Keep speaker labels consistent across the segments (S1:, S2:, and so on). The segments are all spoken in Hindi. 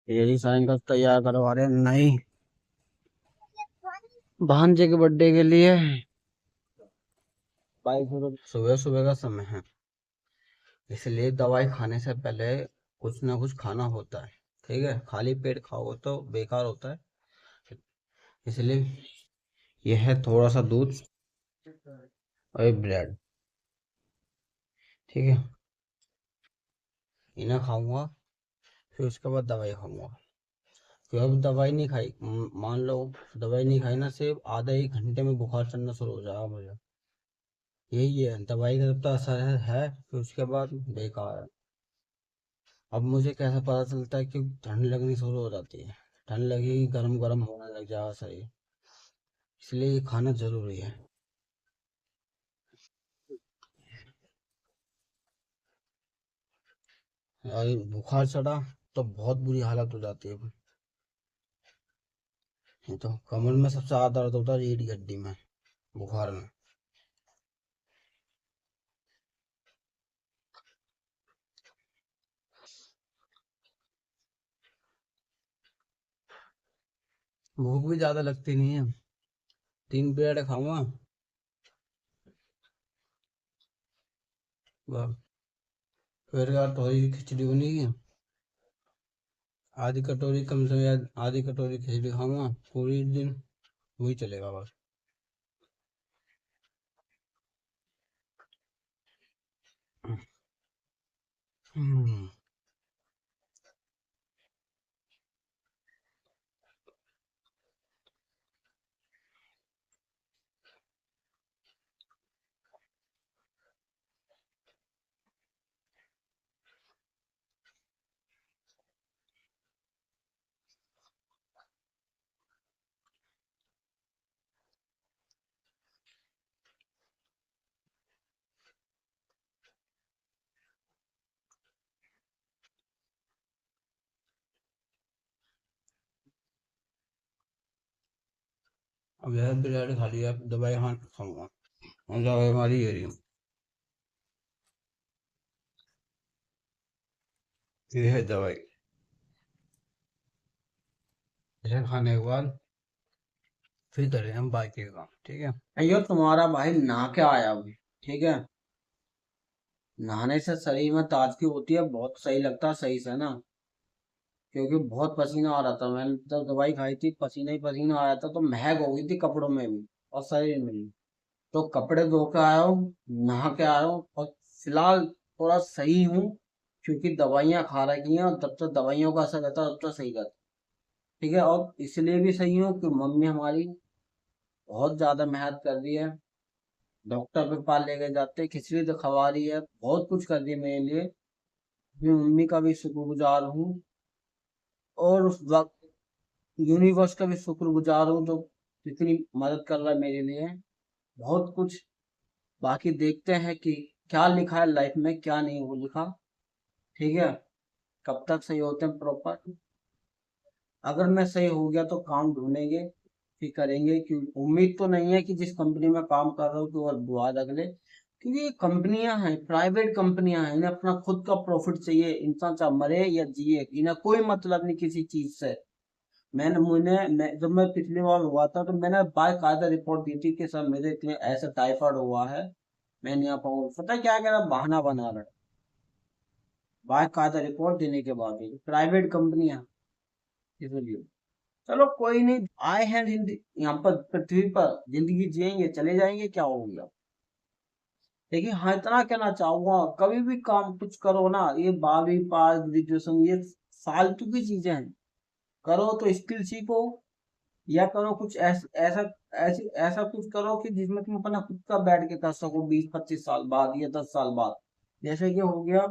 S1: यही साइन का तैयार करवा रहे हैं, नहीं भांजे के बर्थडे के लिए। भाई सुबह सुबह का समय है, इसलिए दवाई खाने से पहले कुछ ना कुछ खाना होता है। ठीक है, खाली पेट खाओ तो बेकार होता है। इसलिए यह है थोड़ा सा दूध और एक ब्रेड। ठीक है, इन्हें खाऊंगा, फिर उसके बाद दवाई खाऊंगा। फिर अब दवाई नहीं खाई, मान लो दवाई नहीं खाई ना, सिर्फ आधा एक घंटे में बुखार चढ़ना शुरू हो जाएगा मुझे। यही है, दवाई का जब तक असर है फिर उसके बाद बेकार है। अब मुझे कैसे पता चलता है कि ठंड लगनी शुरू हो जाती है, ठंड लगेगी, गर्म गर्म होने लग जाएगा शरीर। इसलिए ये खाना जरूरी है। और बुखार चढ़ा तो बहुत बुरी हालत हो जाती है। ये तो कमर में सबसे ज्यादा दर्द होता है, रीढ़ की हड्डी में, बुखार में। भूख भी ज्यादा लगती नहीं है, 3 प्लेट खाऊंगा बस। फिर यार थोड़ी खिचड़ी बनेगी, आधी कटोरी, कम से कम आधी कटोरी खिचड़ी खाऊंगा, पूरी दिन वही चलेगा बस। हम्म, अब यह बिरयानी खा लिया, अब दवाई खाऊंगा, और दवाई हमारी ये रही, ये है दवाई। इसे खाने के बाद फिर करें हम बाकी का काम। ठीक है, अयो तुम्हारा भाई नहा के आया अभी। ठीक है, नहाने से शरीर में ताजगी होती है, बहुत सही लगता है, सही से ना। क्योंकि बहुत पसीना आ रहा था, मैंने जब दवाई खाई थी पसीना ही पसीना आ रहा था, तो महक हो गई थी कपड़ों में भी और शरीर में भी। तो कपड़े धो के आया हूँ, नहा के आया हूँ, और फिलहाल थोड़ा सही हूँ, क्योंकि दवाइयाँ खा रखी हैं, और जब तक दवाइयों का असर रहता है तब तक सही रहता है। ठीक है, और इसलिए भी सही हूँ कि मम्मी हमारी बहुत ज्यादा मेहनत कर रही है, डॉक्टर के पास लेके जाते, खिचड़ी तो खवा रही है, बहुत कुछ कर रही है मेरे लिए। मैं मम्मी का भी शुक्रगुजार हूँ, और उस वक्त यूनिवर्स का भी शुक्रगुजार हूँ जो इतनी मदद कर रहा है मेरे लिए, बहुत कुछ। बाकी देखते हैं कि क्या लिखा है लाइफ में, क्या नहीं वो लिखा। ठीक है, कब तक सही होते हैं प्रॉपर। अगर मैं सही हो गया तो काम ढूंढेंगे, फिर करेंगे, क्योंकि उम्मीद तो नहीं है कि जिस कंपनी में काम कर रहा हूँ कि वो दुआ अगले, क्योंकि ये कंपनियां हैं, प्राइवेट कंपनियां हैं, इन्हें अपना खुद का प्रॉफिट चाहिए, इंसान चाहे मरे या जिए, इन्हें कोई मतलब नहीं किसी चीज से। जब मैं पिछली बार हुआ था तो मैंने बाकायदा रिपोर्ट दी थी कि सर मेरे इतने ऐसा टाइफाइड हुआ है, मैं नहीं आ पाऊंगा। पता है क्या कह रहा, बहाना बना रहा है, बाकायदा रिपोर्ट देने के बाद भी प्राइवेट कंपनियां, इसलिए। चलो कोई नहीं, आए हैं यहाँ पर पृथ्वी पर, जिंदगी जिएंगे चले जाएंगे, क्या हो गया। लेकिन हाँ इतना कहना चाहूंगा, कभी भी काम कुछ करो ना, ये 12वीं पास, ग्रेजुएशन, ये फालतू की चीजें हैं। करो तो स्किल सीखो, या करो कुछ ऐसा कुछ करो कि जिसमें तुम अपना खुद का बैठ के कर सको 20-25 साल बाद या 10 साल बाद। जैसे कि हो गया,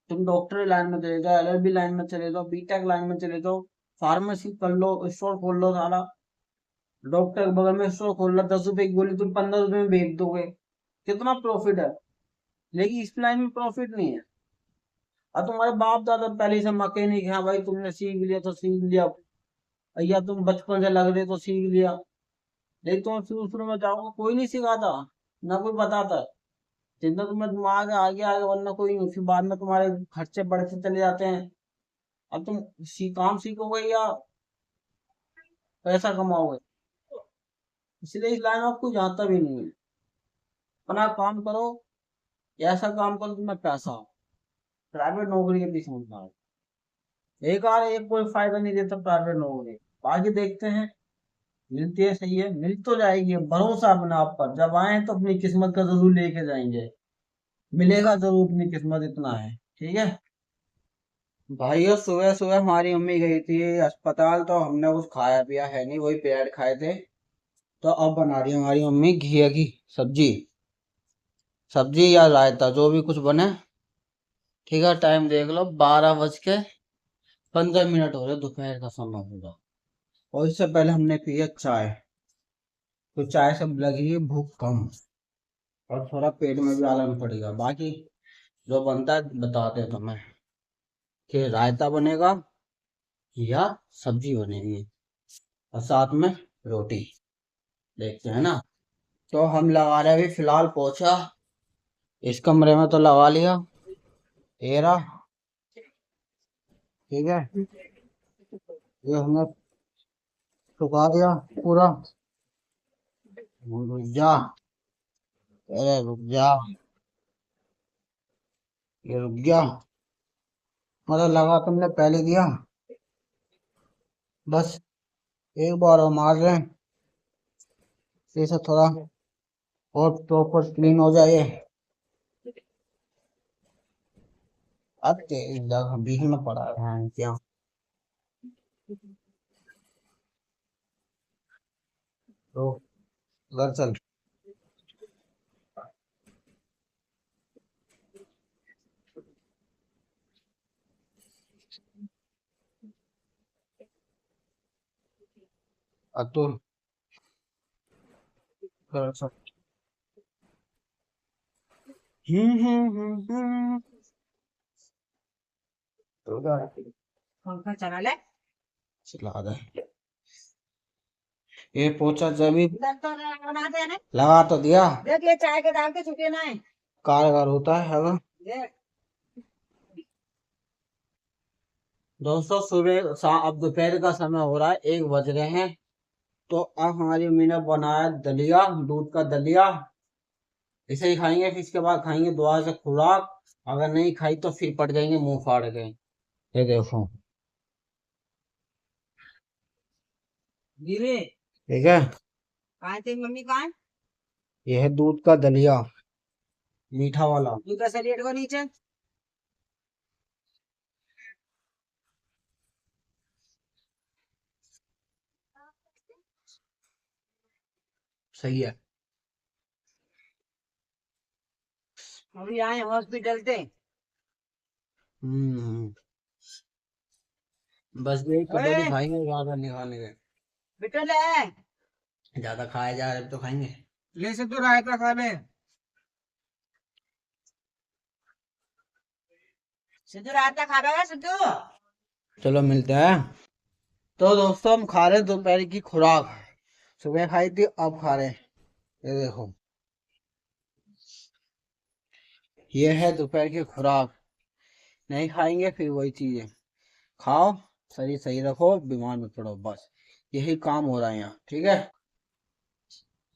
S1: तुम डॉक्टरी लाइन में चले जाओ, एलएलबी लाइन में चले जाओ, बीटेक लाइन में चले जाओ, फार्मेसी कर लो, स्टोर खोल लो सारा। डॉक्टर के बगल में स्टोर खोल लो, 10 रुपए की गोली तुम 15 रुपए में बेच दोगे, कितना प्रॉफिट है। लेकिन इस लाइन में प्रॉफिट नहीं है। और तुम्हारे बाप दादा पहले से मैकेनिक है, भाई तुमने सीख लिया तो सीख लिया, या तुम बचपन से लग रहे तो सीख लिया। लेकिन तुम शुरू शुरू में जाओगे, कोई नहीं सिखाता, ना कोई बताता। जितना तुम्हें दिमाग है आगे आगे, वरना कोई नहीं, फिर बाद में तुम्हारे खर्चे बढ़ते चले जाते हैं, अब तुम काम सीखोगे या पैसा कमाओगे? इसलिए इस लाइन में आपको जाता भी नहीं है। अपना काम करो, ऐसा काम करो तुम्हें पैसा हो। प्राइवेट नौकरी के पीछे मत भागो। एक कोई फायदा नहीं देता प्राइवेट नौकरी। बाकी देखते हैं, मिलती है सही है, मिल तो जाएगी, भरोसा अपने आप पर। जब आए तो अपनी किस्मत का जरूर लेके जाएंगे, मिलेगा जरूर अपनी किस्मत, इतना है। ठीक है भाइयों, सुबह सुबह हमारी मम्मी गई थी अस्पताल, तो हमने कुछ खाया पिया है नहीं, वही पेड़ खाए थे। तो अब बना रही है हमारी मम्मी घिया की सब्जी। सब्जी या रायता जो भी कुछ बने। ठीक है, टाइम देख लो 12:15 हो रहे, दोपहर का समय होगा। और इससे पहले हमने पी है चाय। तो चाय से लगी है भूख कम, और थोड़ा पेट में भी आराम पड़ेगा। बाकी जो बनता है बताते हैं तुम्हें, कि रायता बनेगा या सब्जी बनेगी, और साथ में रोटी। देखते हैं ना। तो हम लगा रहे अभी फिलहाल पोछा, इस कमरे में तो लगा लिया, एरा। ठीक है, ये हमने सुखा दिया पूरा। रुक जा, अरे रुक जा, ये रुक जा। मतलब लगा तुमने पहले दिया, बस एक बार और मार रहे हैं, इसे थोड़ा और प्रॉपर क्लीन हो जाए। अब तेरी जगह बीच में पड़ा है क्या? तो घर चल। अतुल, घर चल। हम्म। तो
S2: पंखा चला ले।
S1: चला दे। ये पोछा जब भी
S2: दर्द तो बनाते हैं ना।
S1: लगा तो दिया,
S2: देख ये चाय के दाग के छुटे ना है।
S1: कारगर होता है अगर।
S2: देख
S1: दोस्तों अब दोपहर का समय हो रहा है, 1 बज रहे हैं। तो अब हमारी मम्मी ने बनाया दलिया, दूध का दलिया। इसे ही खाएंगे, फिर इसके बाद खाएंगे दुआ से खुराक। अगर नहीं खाई तो फिर पड़ जाएंगे मुंह फाड़ के। ये देखो।
S2: गिरे।
S1: ठीक है,
S2: कहाँ है तेरी मम्मी, कहाँ है?
S1: ये है दूध का दलिया, मीठा वाला।
S2: तू कैसे लेट को नीचे?
S1: सही है।
S2: अभी आए हॉस्पिटल से।
S1: हम्म। बस यही कटोरी
S2: ओए
S1: खाएंगे, ज्यादा नहीं खाने के।
S2: बेटा ले।
S1: ज्यादा खाया जा रहे तो खाएंगे।
S2: ले से तू रायता खा ले। सिद्धू रायता खा रहा है सिद्धू।
S1: चलो मिलते हैं। तो दोस्तों हम खा रहे हैं दोपहर की खुराक। सुबह खाई थी, अब खा रहे हैं। ये देखो, ये है दोपहर की खुराक। नहीं खाएंगे फिर वही चीजें। खाओ, शरीर सही रखो, बीमार मत पड़ो, बस यही काम हो रहा है यहाँ। ठीक है,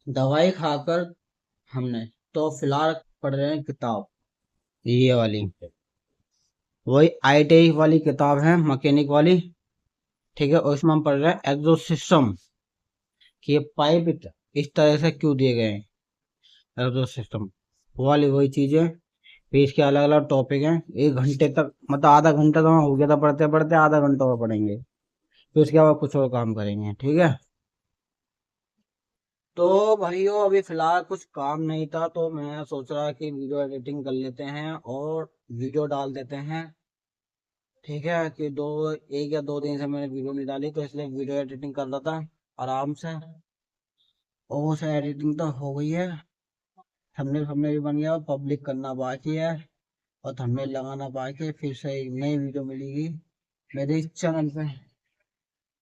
S1: दवाई खाकर हमने तो फिलहाल पढ़ रहे हैं किताब, ये वाली, वही ITI वाली किताब है, मैकेनिक वाली। ठीक है, और इसमें हम पढ़ रहे हैं एग्जो सिस्टम, कि ये पाइप इस तरह से क्यों दिए गए हैं, एग्जो सिस्टम वाली वही चीजें। फिर इसके अलग अलग टॉपिक हैं। 1 घंटे तक, मतलब आधा घंटा तो हो गया था पढ़ते पढ़ते, आधा घंटा और पढ़ेंगे, फिर उसके बाद कुछ और काम करेंगे। ठीक है, तो भाइयों अभी फिलहाल कुछ काम नहीं था, तो मैं सोच रहा कि वीडियो एडिटिंग कर लेते हैं और वीडियो डाल देते हैं। ठीक है, कि 1 या 2 दिन से मैंने वीडियो नहीं डाली, तो इसलिए वीडियो एडिटिंग कर रहा था आराम से। और वो से एडिटिंग तो हो गई है, थंबनेल थंबनेल भी बन गया, पब्लिक करना बाकी है, और थंबनेल लगाना बाकी है। फिर से एक नई वीडियो मिलेगी मेरे इस चैनल पे।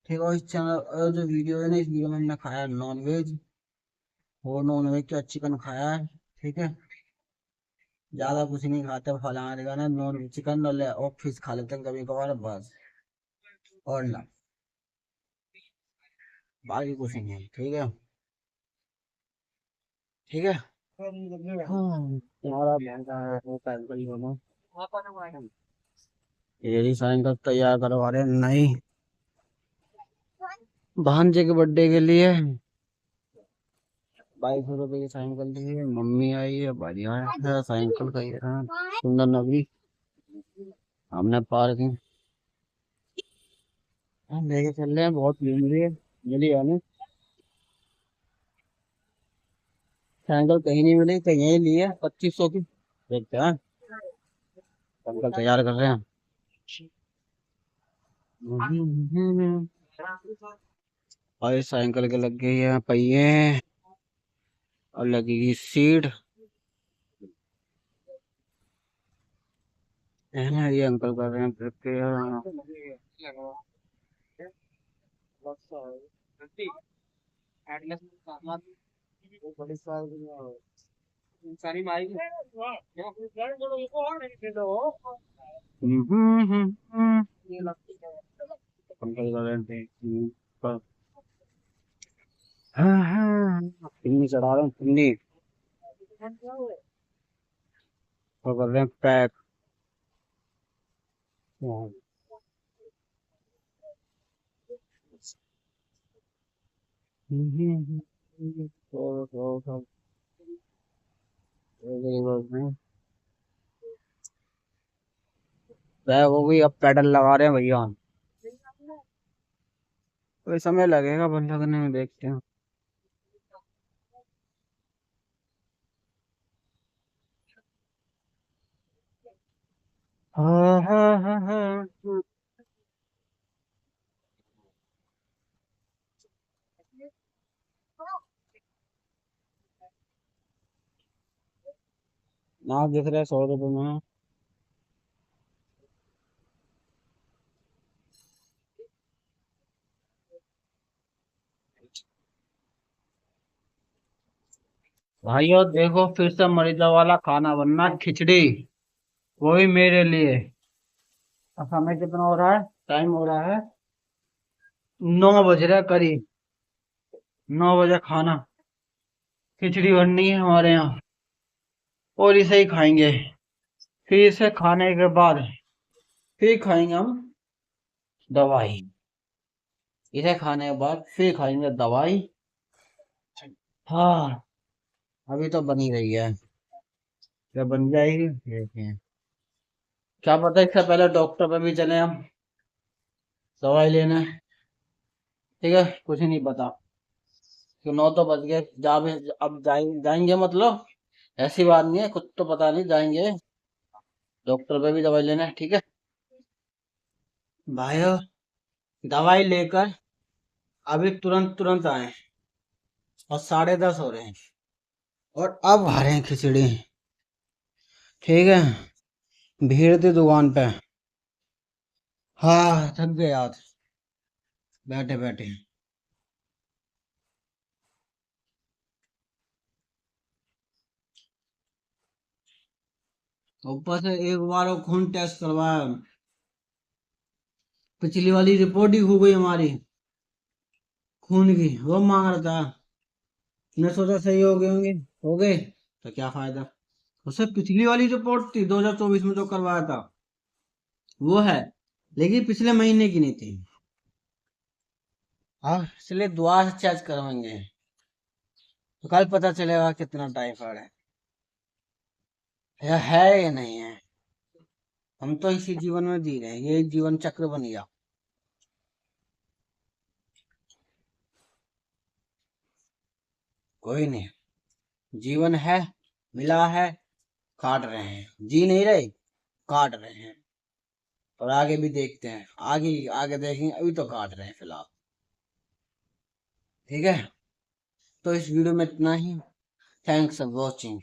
S1: ठीक है, इस चैनल जो वीडियो है ना, इस वीडियो में हमने खाया नॉन वेज, और नॉन वेज का चिकन खाया है। ठीक है, ज्यादा कुछ नहीं खाते, फलाना ढिकाना, नॉन चिकन और फिश खा लेते हैं कभी कभार, बस। और ना बाकी कुछ नहीं है। ठीक है, ठीक है। तुम्हारा भैंसा है वो साइकिल ही होना। ये जी साइकिल तैयार करवा रहे हैं नई भांजे के बर्थडे के लिए। 2200 रुपए की साइकिल ली है। मम्मी आई है, बढ़िया है साइकिल का ये सुंदर नगरी। हमने पार्किंग लेके चल रहे हैं, बहुत भीड़ मिली है, मिली है हमें। साइकिल कहीं नहीं मिली, कहीं यही ली है 2500 की। देखते हैं, साइकिल तैयार कर रहे हैं। और इस साइकिल के लग गई है पहिए और लगेगी सीट। ये अंकल कर रहे हैं ट्रिप के। अंकल कर रहे हैं हाँ हाँ पिन्नी चढ़ा रहे हैं पिन्नी और कर रहे हैं पैक। पैक हो गई, अब पेडल लगा रहे हैं भैया। कोई समय लगेगा बंद लगने में, देखते हैं। हाँ हाँ हाँ हाँ। ना दिख रहे 100 रुपये में। भाइयों देखो, फिर से मरीजा वाला खाना बनना, खिचड़ी, वो भी मेरे लिए। अब समय कितना हो रहा है? टाइम हो रहा है 9 बज रहा है करीब। 9 बजे खाना, खिचड़ी बननी है हमारे यहाँ, और इसे ही खाएंगे। फिर इसे खाने के बाद फिर खाएंगे हम दवाई। इसे खाने के बाद फिर खाएंगे दवाई। हाँ, अभी तो बनी रही है, जब बन जाएगी देखते हैं। क्या पता इससे पहले डॉक्टर पे भी चले हम दवाई लेने। ठीक है, कुछ नहीं पता कि 9 तो बज गए, जा भी अब जाएंगे मतलब, ऐसी बात नहीं है, कुछ तो पता नहीं, जाएंगे डॉक्टर पे भी दवाई लेने। ठीक है भाई, दवाई लेकर अभी तुरंत तुरंत आए और 10:30 हो रहे हैं और अब आ रहे हैं खिचड़ी। ठीक है, भीड़ थी दुकान पे। हाँ, थक गए आज बैठे बैठे। ऊपर से एक बार वो खून टेस्ट करवाया, पिछली वाली रिपोर्ट ही खो गई हमारी खून की, वो मांग रहा था। मैं सोचा सही हो गए होंगे, हो गए तो क्या फायदा। उससे पिछली वाली रिपोर्ट थी 2024 में जो करवाया था, वो है, लेकिन पिछले महीने की नहीं थी। हाँ, इसलिए दुआ से चेक करवाएंगे तो कल पता चलेगा कितना टाइफाइड है या नहीं है। हम तो इसी जीवन में जी रहे हैं, ये जीवन चक्र बन गया। कोई नहीं, जीवन है, मिला है, काट रहे हैं, जी नहीं रहे, काट रहे हैं। और आगे भी देखते हैं, आगे आगे देखेंगे, अभी तो काट रहे हैं फिलहाल। ठीक है, तो इस वीडियो में इतना ही। Thanks for watching.